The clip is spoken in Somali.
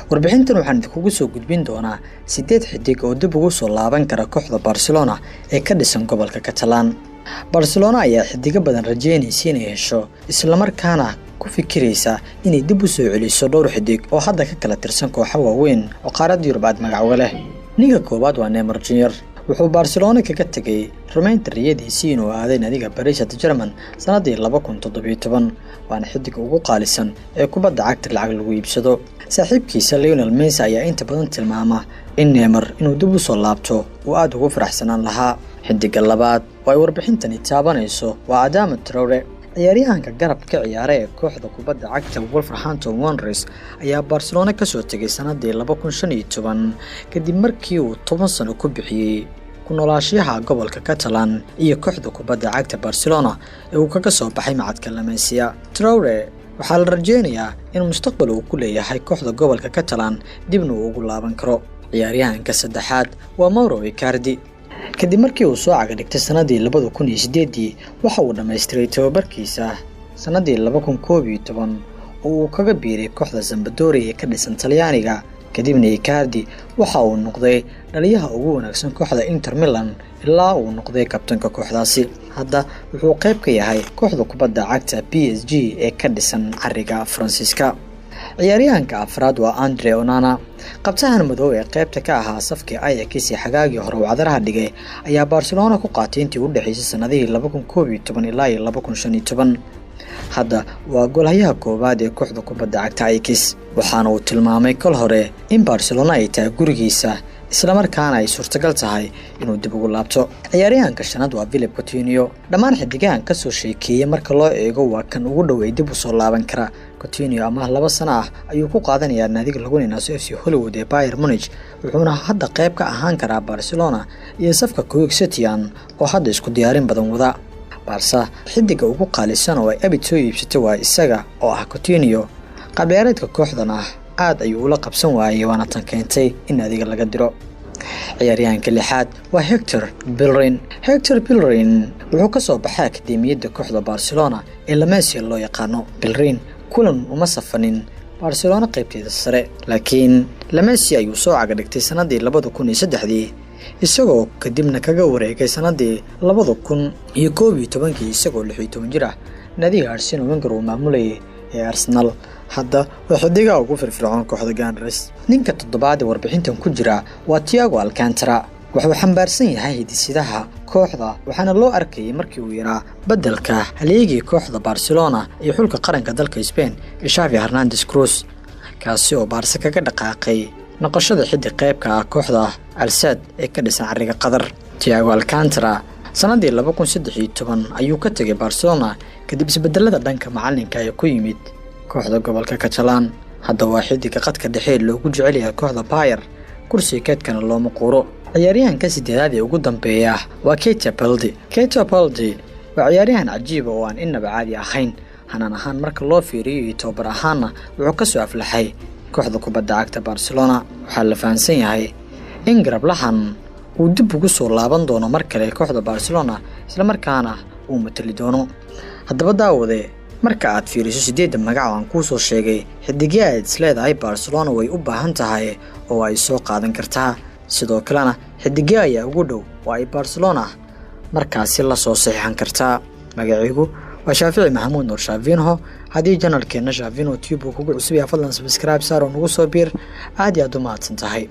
warbixintan waxaan idinku soo gudbin doonaa 8 xidig oo dib ugu soo laaban kara kooxda Barcelona ee ka dhisan gobolka Catalan. Barcelona ayaa xidiga badan rajeynaysa inay hesho isla markaana ku fikiraysa inay dib u soo celiso dhowr xidig oo hadda ka kala tirsan kooxo waaweyn oo qaaradda Yurub magac leh. Ninka koowaad waa Neymar Jr. wuxuu Barcelona kaga tagay rumaynta riyadiisii inuu aaday naadiga Paris Saint-Germain sanadii 2017 waana xidig ugu qaalisan ee kubadda cagta lacag lagu iibsado. saaxiibkiisa Lionel Messi ayaa inta badan tilmaama in Neymar inuu dib u soo laabto uu aad ugu faraxsanaan lahaa. xidiga labaad oo ay warbixintani taabanayso waa Adama Traore, ciyaaryahanka garabka ciyaara ee kooxda kubadda cagta Wolverhampton Wanderers ayaa Barcelona ka soo tagay sanadii 2015 kadib markii uu 10 sano ku bixiyay ku noolaashaha gobolka Catalan iyo kooxda kubadda cagta Barcelona ee uu kaga soo baxay macadka La Masia. Traore waxaa la rajeynayaa in mustaqbal uu ku leeyahay kooxda gobolka Catalan dibna uu ugu laaban karo. ciyaaryahanka saddexaad waa Mauro Icardi. kadib markii uu soo caga dhigtay sanadii 2008 waxa uu dhameystiray tababarkiisa sanadii 2011 oo uu kaga biiray kooxda Sampdoria ee ka dhisan Talyaaniga. kadibna Icardi waxa uu noqday dhaliyaha ugu wanaagsan kooxda Inter Milan ilaa uu noqday kabtanka kooxdaasi. hadda wuxuu qayb ka yahay kooxda kubadda cagta PSG ee ka dhisan cariga Faransiiska. ciyaaryahanka afraad waa Andre Onana, qabtahan madow ee qaybta ka ahaa safkii Ajax ee xagaagii hore uu cadaraha dhigay ayaa Barcelona ku qaatay intii u dhaxaysay sanadihii 2011 ilaa 2015. hadda waa goolhayaha koowaad ee kooxda kubadda cagta Ajax waxaana uu tilmaamay kol hore in Barcelona ay tahay gurigiisa isla markaana ay suurtagal tahay inuu dib ugu laabto. ciyaaryahanka shanaad waa Philippe Coutinho. dhammaan xidigahan ka soo sheekeeyay marka loo eego waa kan ugu dhaweey dib u soo laaban kara. Coutinho ama 2 sano ah ayuu ku qaadanayaa naadiga lagu ninaso FC Hollywood ee Bayern Munich wuxuuna hadda qayb ka ahaan karaa Barcelona iyo safka Coexetian oo hadda isku diyaarin badan wada. Barca xidiga ugu qaalisan oo ay abid soo iibsatay waa isaga oo ah Coutinho. qabyaareedka kooxdan aad ayuu ula qabsan waayay waana tan keentay in naadiga laga diro. ciyaaryahanka lixaad waa Hector Bellerin. Hector Bellerin wuxuu ka soo baxay akademiyadda kooxda Barcelona ee La Masia loo yaqaano. Bellerin kulan uma safanin Barcelona qaybteeda sare laakiin La Masia ayuu soo caga dhigtay sanadii 2003 isagoo kadibna kaga wareegay sanadii 2011 isagoo 16 jir ah naadiga Arsene Wenger uu maamulayay ee Arsenal. hadda waa xidiga ugu firfircoon kooxda Gunners. ninka toddobaad ee warbixintan ku jira waa Thiago Alcantara. wuxuu xambaarsan yahay hidisidaha kooxda waxaana loo arkay markii uu yaraa beddelka haleegii kooxda Barcelona iyo xulka qaranka dalka Spain ee Xavi Hernandez Cruz kaasi oo Barca kaga dhaqaaqay noqoshada xidig qaybka ah kooxda Al Sadd ee ka dhisan cariga Qatar. Thiago Alcantara sanadii 2013 ayuu ka tagay Barcelona kadib isbedelada dhanka macalinka ee ku yimid kooxda gobolka Catalan. hadda waa xidiga qadka dhexe loogu jecel yahay kooxda Bayern kursi keedkana looma qoro. ciyaaryahanka sideedaad ee ugu dambeeya waa Keita Balde. Keita Balde waa ciyaaryahan cajiib oo aan inaba caadi ahayn hanaan ahaan marka loo fiiriyo tababar ahaana wuxuu ka soo aflaxay kooxda kubadda cagta Barcelona. waxaa la fahansan yahay in garab lahan uu dib ugu soo laaban doono mar kale kooxda Barcelona isla markaana uu matali doono. haddaba daawade marka aad fiiriso 8 magac oo aan ku soo sheegay xidigaha aad isleedahay Barcelona way u baahan tahay oo ay soo qaadan kartaa sidoo kalena xidigaha ayaa ugu dhow oo ay Barcelona markaasi la soo saxiixan kartaa. magaciigu waa Shaafici Maxamuud Nuur Shaafinho. haddii channelkeena Shaafinho Tube kugu cusub yahay fadlan subscribe saar oo nagu soo biir aad iyo aad u mahadsan tahay.